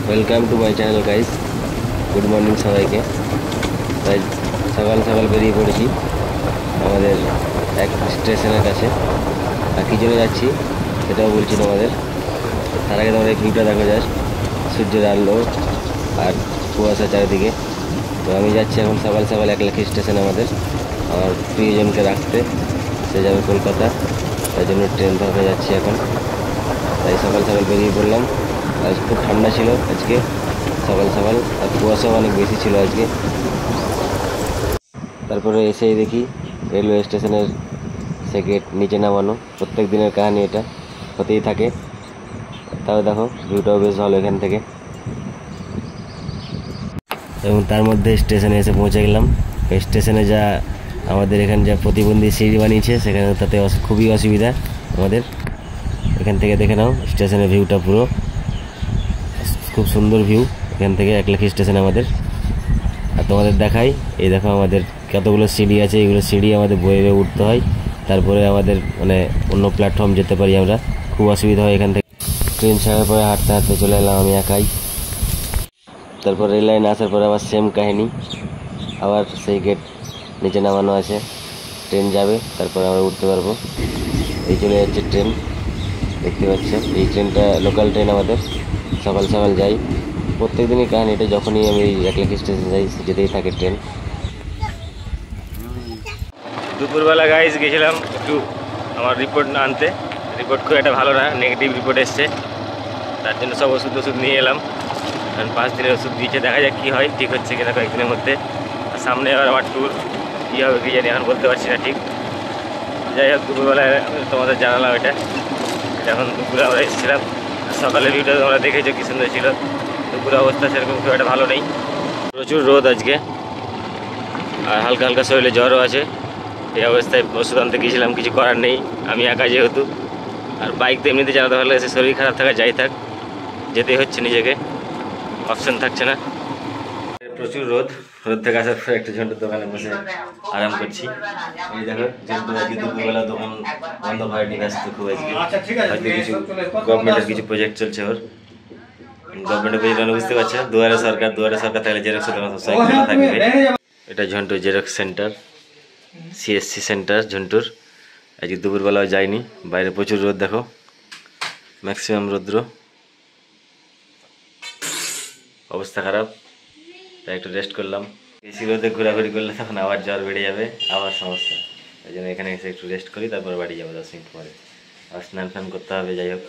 Welcome to my channel guys. Good morning সবাইকে। তাই সকাল সকাল বেরিয়ে পড়েছি আমাদের এক স্টেশনের কাছে। আর কী জন্য যাচ্ছি সেটাও বলছি তোমাদের। তার আগে তোমাদের এই ভিউটা দেখো, জাস্ট সূর্যের আলো আর কুয়াশা চারিদিকে। তো আমি যাচ্ছি এখন সকাল সকাল 1 লাখ স্টেশনে আমার প্রিয়জনকে রাখতে। সে যাবে কলকাতা, তাই জন্য ট্রেন ধরে যাচ্ছি এখন। তাই সকাল সকাল বেরিয়ে পড়লাম। আজ খুব ঠান্ডা ছিল আজকে সকাল সকাল, আর কুয়াশাও অনেক বেশি ছিল আজকে। তারপরে এসেই দেখি রেলওয়ে স্টেশনের সে গেট নিচে নামানো। প্রত্যেক দিনের কাহিনী, এটা হতেই থাকে। তাও দেখো ভিউটাও বেশ ভালো এখান থেকে। এবং তার মধ্যে স্টেশনে এসে পৌঁছে গেলাম। স্টেশনে যা আমাদের এখানে যা প্রতিবন্ধী সিঁড়ি বানিয়েছে, সেখানে তাতে খুবই অসুবিধা আমাদের। এখান থেকে দেখে নাও স্টেশনের ভিউটা, পুরো খুব সুন্দর ভিউ এখান থেকে 1 লাখ স্টেশন আমাদের। আর তোমাদের দেখাই, এই দেখো আমাদের কতগুলো সিঁড়ি আছে। এইগুলো সিঁড়ি আমাদের বয়ে বয়ে উঠতে হয়, তারপরে আমাদের মানে অন্য প্ল্যাটফর্ম যেতে পারি আমরা। খুব অসুবিধা হয় এখান থেকে। ট্রেন ছাড়ার পরে হাঁটতে হাঁটতে চলে এলাম আমি একাই। তারপর রেল লাইন আসার পরে আবার সেম কাহিনী, আবার সেই গেট নিচে নামানো আছে। ট্রেন যাবে, তারপরে আমরা উঠতে পারবো। এই চলে যাচ্ছে ট্রেন, দেখতে পাচ্ছ। এই ট্রেনটা লোকাল ট্রেন আমাদের, সকাল সকাল যাই। প্রত্যেক দিনই কাহিনী এটা, যখনই আমি 1 লাখ স্টেশন যাই যেতেই থাকে ট্রেন। দুপুরবেলা গাইজ গেছিলাম একটু আমার রিপোর্ট আনতে। রিপোর্ট খুব একটা ভালো না, নেগেটিভ রিপোর্ট এসছে। তার জন্য সব ওষুধ নিয়ে এলাম। কারণ 5 দিনের ওষুধ দিয়েছে, দেখা যাক কী হয়, ঠিক হচ্ছে কিনা কয়েকদিনের মধ্যে। আর সামনে আবার আমার ট্যুর, কী হবে কী জানি, এখন বলতে পারছি না ঠিক। যাই হোক, দুপুরবেলায় তোমাদের জানালাম এটা। এখন দুপুরে আমরা এসেছিলাম। সকালের ভিউটা তোমরা দেখেছো কী সুন্দর ছিল। দুপুরে অবস্থা সেরকম খুব একটা ভালো নেই, প্রচুর রোদ আজকে। আর হালকা হালকা শরীরে জ্বরও আছে। এই অবস্থায় ওষুধ আনতে গিয়েছিলাম, কিছু করার নেই, আমি একা যেহেতু। আর বাইক তো এমনিতে চালাতে ভালো লাগছে, শরীর খারাপ থাকা যাই থাক, যেতেই হচ্ছে নিজেকে, অপশন থাকছে না। প্রচুর রোদ থেকে আসার পর একটা ঝন্টুর দোকানে বসে আরাম করছি। এই দেখো ঝন্টু আজকে দুপুরবেলা দোকান বন্ধ হয়নি, ব্যস্ত খুব আজকে। হয়তো কিছু গভর্নমেন্টের কিছু প্রজেক্ট চলছে ওর। গভর্নমেন্টের প্রজেক্ট মানে বুঝতে পারছে, দুয়ারে সরকার থাকলে জেরক্স দোকান সবসময় খোলা থাকবে। এটা Jhantu xerox centre, CSC centre ঝন্টুর। আজকে দুপুরবেলাও যায়নি, বাইরে প্রচুর রোদ দেখো, ম্যাক্সিমাম রৌদ্র, অবস্থা খারাপ। তাই একটু রেস্ট করলাম। বেশি রোদে ঘোরাঘুরি করলে তখন আবার জ্বর বেড়ে যাবে, আবার সমস্যা। ওই জন্য এখানে এসে একটু রেস্ট করি, তারপর বাড়ি যাবো 10 মিনিট পরে। আর স্নান ফান করতে হবে, যাই হোক।